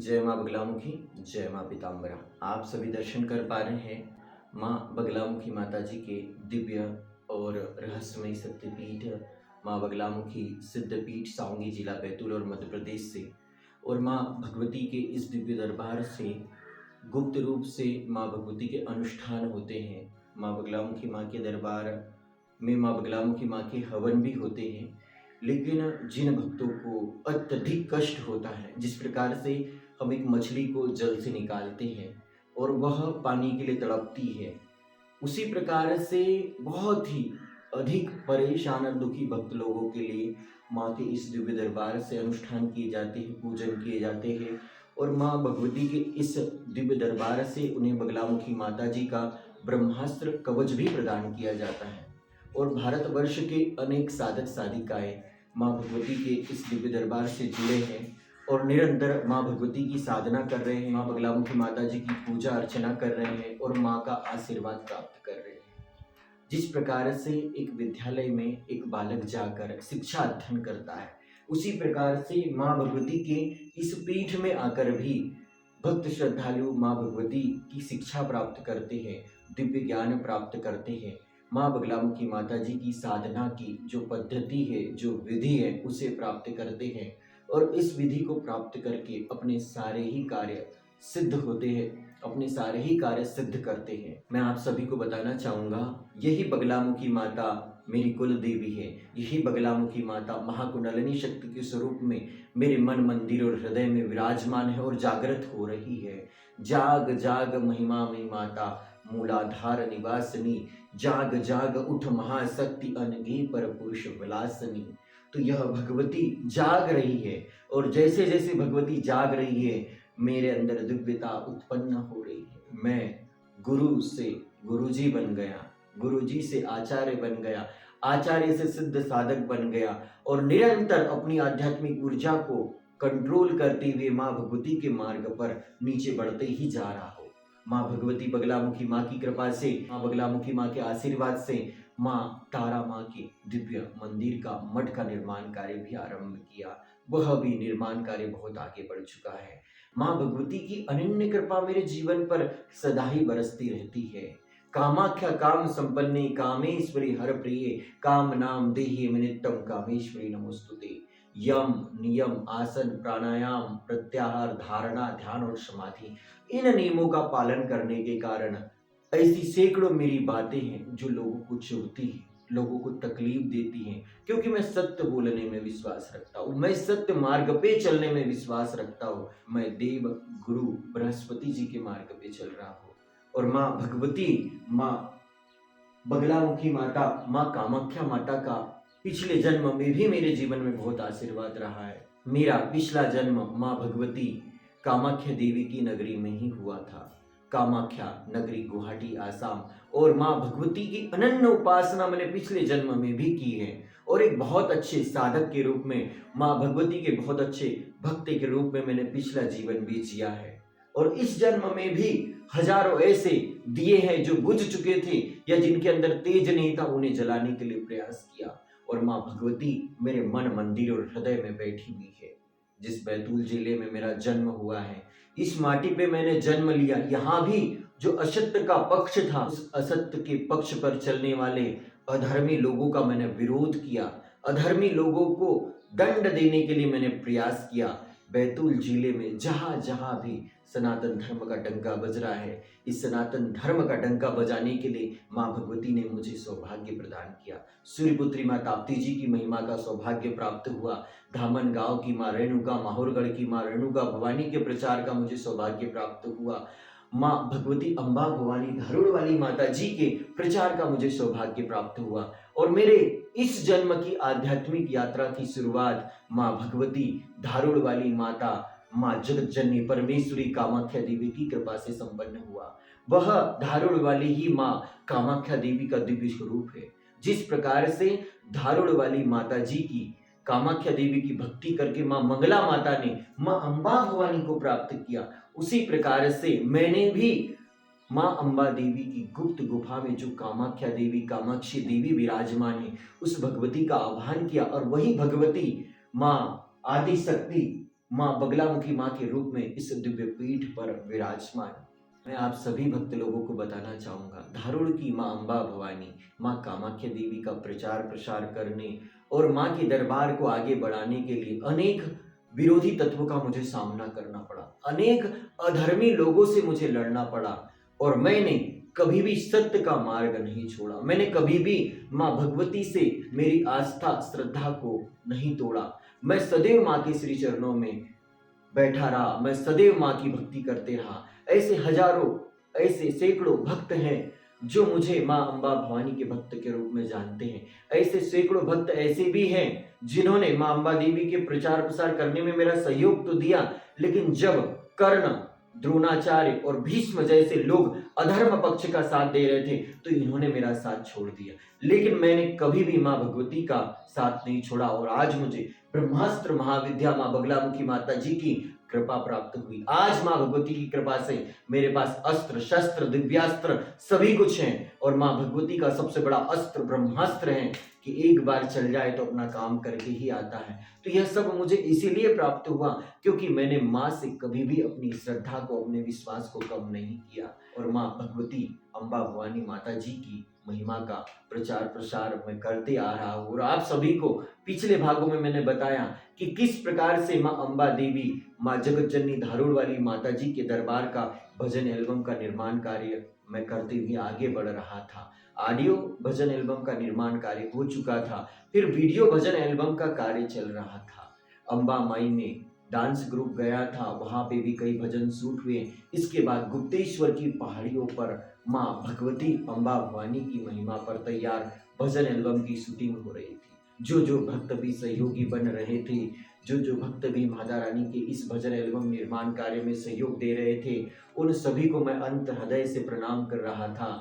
जय माँ बगलामुखी, जय माँ पीताम्बरा। आप सभी दर्शन कर पा रहे हैं माँ बगलामुखी माता जी के दिव्य और रहस्यमय शक्तिपीठ माँ बगलामुखी सिद्धपीठ सावंगी जिला बैतूल और मध्य प्रदेश से। और माँ भगवती के इस दिव्य दरबार से गुप्त रूप से माँ भगवती के अनुष्ठान होते हैं। माँ बगलामुखी माँ के दरबार में माँ बगलामुखी माँ के हवन भी होते हैं। लेकिन जिन भक्तों को अत्यधिक कष्ट होता है, जिस प्रकार से हम एक मछली को जल से निकालते हैं और वह पानी के लिए तड़पती है, उसी प्रकार से बहुत ही अधिक परेशान और दुखी भक्त लोगों के लिए माँ के इस दिव्य दरबार से अनुष्ठान किए जाते हैं, पूजन किए जाते हैं। और माँ भगवती के इस दिव्य दरबार से उन्हें बगलामुखी माता जी का ब्रह्मास्त्र कवच भी प्रदान किया जाता है। और भारतवर्ष के अनेक साधक साधिकाएं माँ भगवती के इस दिव्य दरबार से जुड़े हैं और निरंतर माँ भगवती की साधना कर रहे हैं, माँ बगलामुखी माता जी की पूजा अर्चना कर रहे हैं और माँ का आशीर्वाद प्राप्त कर रहे हैं। जिस प्रकार से एक विद्यालय में एक बालक जाकर शिक्षा अध्ययन करता है, उसी प्रकार से माँ भगवती के इस पीठ में आकर भी भक्त श्रद्धालु माँ भगवती की शिक्षा प्राप्त करते हैं, दिव्य ज्ञान प्राप्त करते हैं। माँ बगलामुखी माता जी की साधना की जो पद्धति है, जो विधि है, उसे प्राप्त करते हैं और इस विधि को प्राप्त करके अपने सारे ही कार्य सिद्ध होते हैं, अपने सारे ही कार्य सिद्ध करते हैं। मैं आप सभी को बताना चाहूँगा, यही बगलामुखी माता मेरी कुल देवी है। यही बगलामुखी माता महाकुंडलिनी शक्ति के स्वरूप में मेरे मन मंदिर और हृदय में विराजमान है और जागृत हो रही है। जाग जाग महिमा में माता मूलाधार निवासनी, जाग जाग उठ महाशक्ति अनगे पर पुरुष विलासनी। तो यह भगवती जाग रही है और जैसे जैसे भगवती जाग रही है, मेरे अंदर दिव्यता उत्पन्न हो रही है। मैं गुरु से गुरुजी बन गया, गुरुजी से आचार्य बन गया, आचार्य से सिद्ध साधक बन गया और निरंतर अपनी आध्यात्मिक ऊर्जा को कंट्रोल करते हुए माँ भगवती के मार्ग पर नीचे बढ़ते ही जा रहा हूँ। माँ भगवती बगलामुखी माँ की कृपा से, माँ बगलामुखी माँ के आशीर्वाद से माँ तारा माँ के दिव्य मंदिर का मठ का निर्माण कार्य भी आरंभ किया। वह भी निर्माण कार्य बहुत आगे बढ़ चुका है। माँ भगवती की अनन्य कृपा मेरे जीवन पर सदा ही बरसती रहती है। कामाख्या काम संपन्ने कामेश्वरी हर प्रिय, काम नाम देहि नित्यम कामेश्वरी नमोस्तुते। यम नियम आसन प्राणायाम प्रत्याहार धारणा ध्यान और समाधि, इन नियमों का पालन करने के कारण ऐसी सैकड़ों मेरी बातें हैं जो लोगों को चुभती हैं, लोगों को तकलीफ देती हैं, क्योंकि मैं सत्य बोलने में विश्वास रखता हूँ, मैं सत्य मार्ग पे चलने में विश्वास रखता हूँ। मैं देव गुरु बृहस्पति जी के मार्ग पे चल रहा हूँ और माँ भगवती, माँ बगलामुखी माता, माँ कामाख्या माता का पिछले जन्म में भी मेरे जीवन में बहुत आशीर्वाद रहा है। मेरा पिछला जन्म माँ भगवती कामाख्या देवी की नगरी में ही हुआ था। कामाख्या नगरी गुवाहाटी आसाम। और माँ भगवती की अनन्य उपासना मैंने पिछले जन्म में भी की है और एक बहुत अच्छे साधक के रूप में, माँ भगवती के बहुत अच्छे भक्त के रूप में मैंने पिछला जीवन भी जिया है। और इस जन्म में भी हजारों ऐसे दिए हैं जो बुझ चुके थे या जिनके अंदर तेज नहीं था, उन्हें जलाने के लिए प्रयास किया। और माँ भगवती मेरे मन मंदिर और हृदय में बैठी हुई है। जिस बैतूल जिले में मेरा जन्म हुआ है, इस माटी पे मैंने जन्म लिया, यहाँ भी जो असत्य का पक्ष था, उस असत्य के पक्ष पर चलने वाले अधर्मी लोगों का मैंने विरोध किया, अधर्मी लोगों को दंड देने के लिए मैंने प्रयास किया। बैतूल जिले में जहाँ जहाँ भी सनातन धर्म का डंका बज रहा है, इस सनातन धर्म का डंका बजाने के लिए माँ भगवती ने मुझे सौभाग्य प्रदान किया। सूर्यपुत्री माँ ताप्ती जी की महिमा का सौभाग्य प्राप्त हुआ। धामन गांव की माँ रेणुका, माहौरगढ़ की माँ रेणुका भवानी के प्रचार का मुझे सौभाग्य प्राप्त हुआ। माँ भगवती अम्बा भवानी धारूड़ वाली माता जी के प्रचार का मुझे सौभाग्य प्राप्त हुआ। और मेरे इस जन्म की आध्यात्मिक यात्रा की शुरुआत माँ भगवती धारूड़ वाली माता, माँ जगत जननी परमेश्वरी कामाख्या देवी की कृपा से संपन्न हुआ। वह धारूड़ वाली ही माँ कामाख्या देवी का दिव्य स्वरूप है। जिस प्रकार से धारूड़ वाली माता जी की, कामाख्या देवी की भक्ति करके माँ मंगला माता ने माँ अम्बा भवानी को प्राप्त किया, उसी प्रकार से मैंने भी माँ अम्बा देवी की गुप्त गुफा में जो कामाख्या देवी, कामाक्षी देवी विराजमान है, उस भगवती का आह्वान किया और वही भगवती माँ आदि शक्ति, माँ बगलामुखी माँ के रूप में इस दिव्य पीठ पर विराजमान। मैं आप सभी भक्त लोगों को बताना चाहूँगा, धारुड़ की माँ अम्बा भवानी, माँ कामाख्या देवी का प्रचार प्रसार करने और माँ के दरबार को आगे बढ़ाने के लिए अनेक विरोधी तत्वों का मुझे सामना करना पड़ा, अनेक अधर्मी लोगों से मुझे लड़ना पड़ा, और मैंने कभी भी सत्य का मार्ग नहीं छोड़ा। मैंने कभी भी माँ भगवती से मेरी आस्था श्रद्धा को नहीं तोड़ा। मैं सदैव माँ के श्री चरणों में बैठा रहा, मैं सदैव माँ की भक्ति करते रहा। ऐसे हजारों, ऐसे सैकड़ों भक्त हैं जो मुझे माँ अम्बा भवानी के भक्त के रूप में जानते हैं। ऐसे सैकड़ों भक्त ऐसे भी हैं जिन्होंने माँ अम्बा देवी के प्रचार प्रसार करने में मेरा सहयोग तो दिया, लेकिन जब कर्ण, द्रोणाचार्य और भीष्म जैसे लोग अधर्म पक्ष का साथ दे रहे थे तो इन्होंने मेरा साथ छोड़ दिया। लेकिन मैंने कभी भी माँ भगवती का साथ नहीं छोड़ा, और आज मुझे ब्रह्मास्त्र महाविद्या माँ बगलामुखी माता जी की कृपा प्राप्त हुई। आज माँ भगवती की कृपा से मेरे पास अस्त्र शस्त्र दिव्यास्त्र सभी कुछ हैं, और माँ भगवती का सबसे बड़ा अस्त्र ब्रह्मास्त्र है कि एक बार चल जाए तो अपना काम करके ही आता है। तो यह सब मुझे इसीलिए प्राप्त हुआ क्योंकि मैंने माँ से कभी भी अपनी श्रद्धा को, अपने विश्वास को कम नहीं किया, और माँ भगवती अम्बा भवानी माता जी की महिमा का प्रचार प्रसार मैं करते आ रहा हूँ। और आप सभी को पिछले भागों में मैंने बताया कि किस प्रकार से माँ अम्बा देवी, माँ जगत जननी धारुड़ वाली माता जी के दरबार का भजन एल्बम का निर्माण कार्य मैं करते हुए आगे बढ़ रहा था। ऑडियो भजन एल्बम का निर्माण कार्य हो चुका था, फिर वीडियो भजन एल्बम का कार्य चल रहा था। अम्बा माई में डांस ग्रुप गया था, वहाँ पे भी कई भजन शूट हुए। इसके बाद गुप्तेश्वर की पहाड़ियों पर माँ भगवती अम्बा भवानी की महिमा पर तैयार भजन एल्बम की शूटिंग हो रही थी। जो जो भक्त भी सहयोगी बन रहे थे, जो जो भक्त भी माता रानी के इस भजन एल्बम निर्माण कार्य में सहयोग दे रहे थे, उन सभी को मैं अंत हृदय से प्रणाम कर रहा था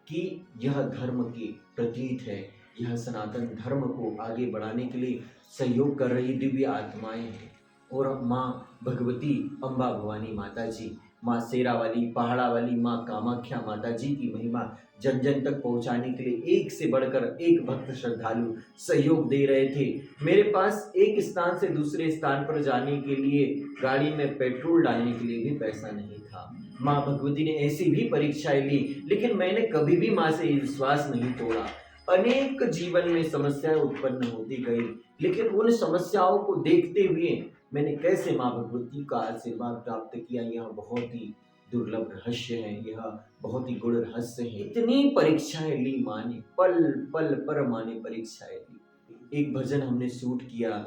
कि यह धर्म की प्रतीक है, यह सनातन धर्म को आगे बढ़ाने के लिए सहयोग कर रही दिव्य आत्माएं हैं। और माँ भगवती अम्बा भवानी माता जी, माँ शेरा वाली, पहाड़ा वाली माँ कामाख्या माता जी की महिमा जन जन तक पहुंचाने के लिए एक से बढ़कर एक भक्त श्रद्धालु सहयोग दे रहे थे। मेरे पास एक स्थान से दूसरे स्थान पर जाने के लिए गाड़ी में पेट्रोल डालने के लिए भी पैसा नहीं था। माँ भगवती ने ऐसी भी परीक्षाएं ली, लेकिन मैंने कभी भी माँ से विश्वास नहीं तोड़ा। अनेक जीवन में समस्याएं उत्पन्न होती गई, लेकिन उन समस्याओं को देखते हुए मैंने कैसे माँ भगवती का आशीर्वाद प्राप्त किया, यह बहुत ही दुर्लभ रहस्य है, यह बहुत ही गुड़ रहस्य है। इतनी परीक्षाएं ली माँ ने, पल पल पर माँ ने परीक्षाएं ली। एक भजन हमने शूट किया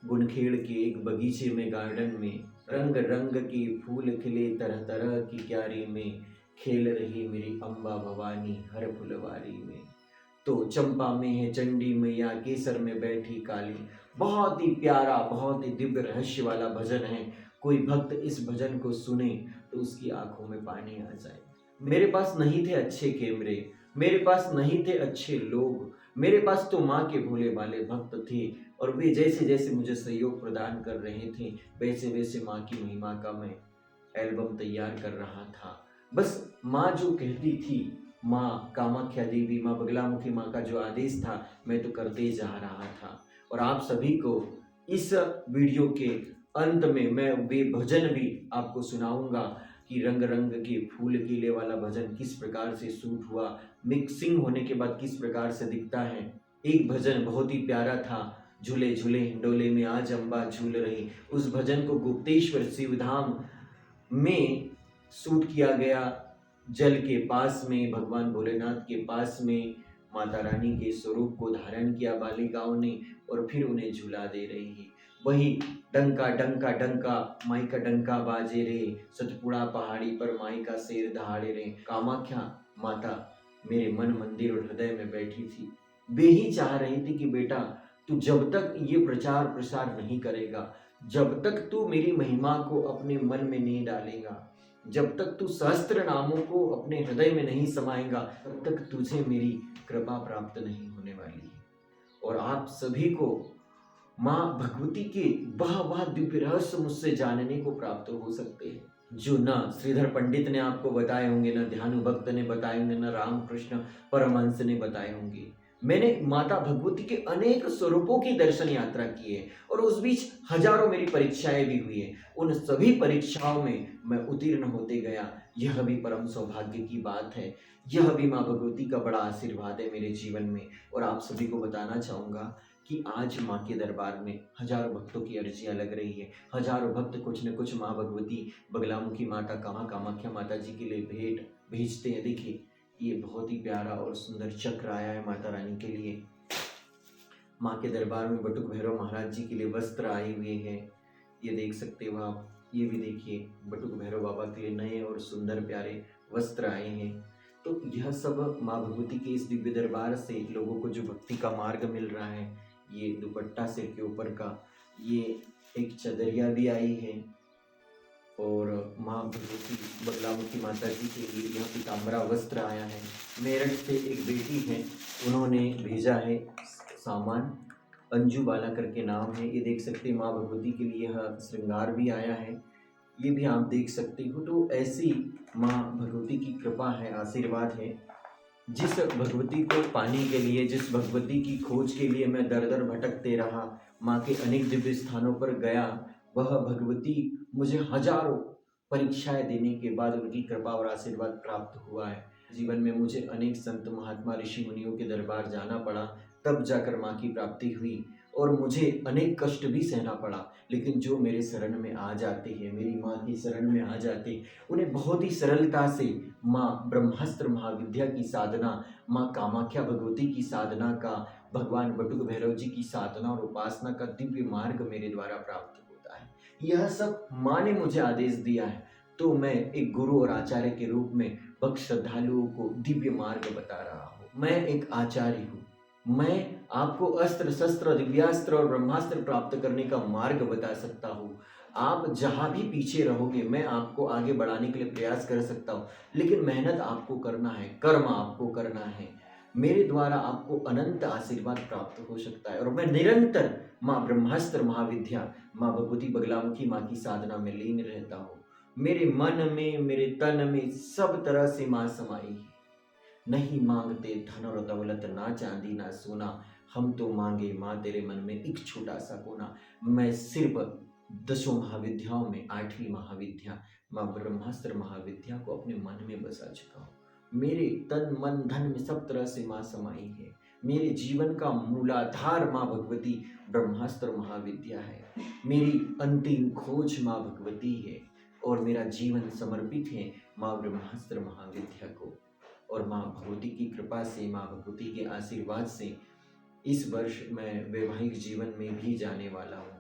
गुनखेड़ के एक बगीचे में, गार्डन में, रंग रंग के फूल खिले तरह तरह की क्यारी में, खेल रही मेरी अम्बा भवानी हर फुलवारी में। तो चंपा में है चंडी मैया, केसर में बैठी काली। बहुत ही प्यारा, बहुत ही दिव्य रहस्य वाला भजन है। कोई भक्त इस भजन को सुने तो उसकी आंखों में पानी आ जाए। मेरे पास नहीं थे अच्छे कैमरे, मेरे पास नहीं थे अच्छे लोग, मेरे पास तो माँ के भोले भाले भक्त थे, और वे जैसे जैसे मुझे सहयोग प्रदान कर रहे थे वैसे वैसे माँ की महिमा का मैं एल्बम तैयार कर रहा था। बस माँ जो कहती थी, माँ कामाख्या देवी, माँ बगलामुखी माँ का जो आदेश था, मैं तो करते जा रहा था। और आप सभी को इस वीडियो के अंत में मैं वे भजन भी आपको सुनाऊंगा कि रंग रंग के फूल खिले वाला भजन किस प्रकार से शूट हुआ, मिक्सिंग होने के बाद किस प्रकार से दिखता है। एक भजन बहुत ही प्यारा था, झूले झूले हिंडोले में आज अम्बा झूल रही। उस भजन को गुप्तेश्वर शिवधाम में शूट किया गया, जल के पास में, भगवान भोलेनाथ के पास में माता रानी के स्वरूप को धारण किया बालिकाओं ने, और फिर उन्हें झूला दे रही है। वही डंका डंका डंका माई का डंका बाजे रे, सतपुड़ा पहाड़ी पर माई का शेर दहाड़े रे। कामाख्या माता मेरे मन मंदिर और हृदय में बैठी थी। वे ही चाह रही थी कि बेटा तू जब तक ये प्रचार प्रसार नहीं करेगा, जब तक तू मेरी महिमा को अपने मन में नहीं डालेगा, जब तक तू सहस्त्र नामों को अपने हृदय में नहीं समाएगा, तब तक तुझे मेरी कृपा प्राप्त नहीं होने वाली है। और आप सभी को माँ भगवती के वह दिव्य रहस्य मुझसे जानने को प्राप्त हो सकते हैं, जो न श्रीधर पंडित ने आपको बताए होंगे, न ध्यानु भक्त ने बताए होंगे, न रामकृष्ण परमहंस ने बताए होंगे। मैंने माता भगवती के अनेक स्वरूपों की दर्शन यात्रा की है और उस बीच हजारों मेरी परीक्षाएं भी हुई है। उन सभी परीक्षाओं में मैं उत्तीर्ण होते गया। यह भी परम सौभाग्य की बात है। यह भी माँ भगवती का बड़ा आशीर्वाद है मेरे जीवन में। और आप सभी को बताना चाहूँगा कि आज माँ के दरबार में हजारों भक्तों की अर्जियाँ लग रही है। हजारों भक्त कुछ न कुछ माँ भगवती बगलामुखी माता कामाख्या माता जी के लिए भेंट भेजते हैं। देखिए, ये बहुत ही प्यारा और सुंदर चक्र आया है माता रानी के लिए। माँ के दरबार में बटुक भैरव महाराज जी के लिए वस्त्र आए हुए हैं। ये देख सकते हो आप। ये भी देखिए, बटुक भैरव बाबा के लिए नए और सुंदर प्यारे वस्त्र आए हैं। तो यह सब माँ भगवती के इस दिव्य दरबार से लोगों को जो भक्ति का मार्ग मिल रहा है। ये दुपट्टा सिर के ऊपर का, ये एक चदरिया भी आई है। और माँ भगवती बगलामुखी माता जी के लिए यह पीताम्बरा वस्त्र आया है। मेरठ से एक बेटी है, उन्होंने भेजा है सामान। अंजू बाला करके नाम है। ये देख सकते हैं, माँ भगवती के लिए यह श्रृंगार भी आया है। ये भी आप देख सकते हो। तो ऐसी माँ भगवती की कृपा है, आशीर्वाद है। जिस भगवती को पाने के लिए, जिस भगवती की खोज के लिए मैं दर दर भटकते रहा, माँ के अनेक दिव्य स्थानों पर गया, वह भगवती मुझे हजारों परीक्षाएं देने के बाद उनकी कृपा और आशीर्वाद प्राप्त हुआ है। जीवन में मुझे अनेक संत महात्मा ऋषि मुनियों के दरबार जाना पड़ा, तब जाकर माँ की प्राप्ति हुई। और मुझे अनेक कष्ट भी सहना पड़ा, लेकिन जो मेरे शरण में आ जाते हैं, मेरी माँ की शरण में आ जाते, उन्हें बहुत ही सरलता से माँ ब्रह्मास्त्र महाविद्या की साधना, माँ कामाख्या भगवती की साधना का, भगवान बटुक भैरव जी की साधना और उपासना का दिव्य मार्ग मेरे द्वारा प्राप्त होता है। यह सब माँ ने मुझे आदेश दिया है। तो मैं एक गुरु और आचार्य के रूप में भक्त श्रद्धालुओं को दिव्य मार्ग बता रहा हूँ। मैं एक आचार्य हूँ। मैं आपको अस्त्र शस्त्र दिव्यास्त्र और ब्रह्मास्त्र प्राप्त करने का मार्ग बता सकता हूँ। आप जहाँ भी पीछे रहोगे, मैं आपको आगे बढ़ाने के लिए प्रयास कर सकता हूँ, लेकिन मेहनत आपको करना है, कर्म आपको करना है। मेरे द्वारा आपको अनंत आशीर्वाद प्राप्त हो सकता है। और मैं निरंतर माँ ब्रह्मास्त्र महाविद्या, माँ भगवती बगलामुखी माँ की साधना में लीन रहता हूँ। मेरे मन में, मेरे तन में सब तरह से माँ समाई है। नहीं मांगते धन और दौलत, ना चांदी ना सोना, हम तो मांगे माँ तेरे मन में एक छोटा सा कोना। मैं सिर्फ 10 महाविद्याओं में 8वीं महाविद्या माँ ब्रह्मास्त्र महाविद्या को अपने मन में बसा चुका हूँ। मेरे तन मन धन में सब तरह से माँ समाई है। मेरे जीवन का मूलाधार माँ भगवती ब्रह्मास्त्र महाविद्या है। मेरी अंतिम खोज माँ भगवती है और मेरा जीवन समर्पित है माँ ब्रह्मास्त्र महाविद्या को। और माँ भगवती की कृपा से, माँ भगवती के आशीर्वाद से इस वर्ष मैं वैवाहिक जीवन में भी जाने वाला हूँ,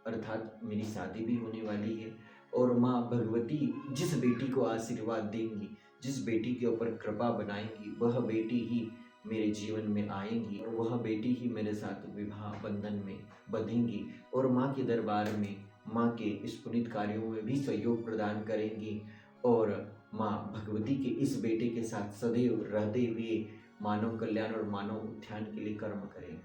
अर्थात मेरी शादी भी होने वाली है। और माँ भगवती जिस बेटी को आशीर्वाद देंगी, जिस बेटी के ऊपर कृपा बनाएंगी, वह बेटी ही मेरे जीवन में आएंगी और वह बेटी ही मेरे साथ विवाह बंधन में बंधेंगी और माँ के दरबार में माँ के इस पुनीत कार्यों में भी सहयोग प्रदान करेंगी। और माँ भगवती के इस बेटे के साथ सदैव रहते हुए मानव कल्याण और मानव उत्थान के लिए कर्म करेंगे।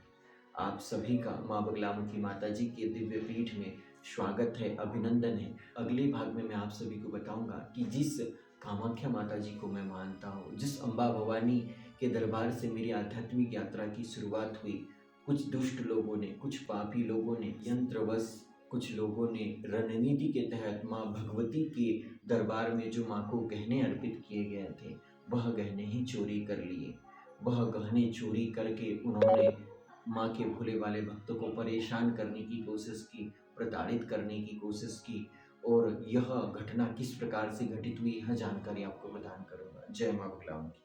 आप सभी का माँ बगलामुखी माता जी के दिव्य पीठ में स्वागत है, अभिनंदन है। अगले भाग में मैं आप सभी को बताऊंगा कि जिस कामाख्या माता जी को मैं मानता हूँ, जिस अम्बा भवानी के दरबार से मेरी आध्यात्मिक यात्रा की शुरुआत हुई, कुछ दुष्ट लोगों ने, कुछ पापी लोगों ने, यंत्रवश कुछ लोगों ने रणनीति के तहत माँ भगवती के दरबार में जो माँ को गहने अर्पित किए गए थे, वह गहने ही चोरी कर लिए। वह गहने चोरी करके उन्होंने माँ के भोले वाले भक्तों को परेशान करने की कोशिश की, प्रताड़ित करने की कोशिश की। और यह घटना किस प्रकार से घटित हुई, यह जानकारी आपको प्रदान करूँगा। जय माँ बगलामुखी।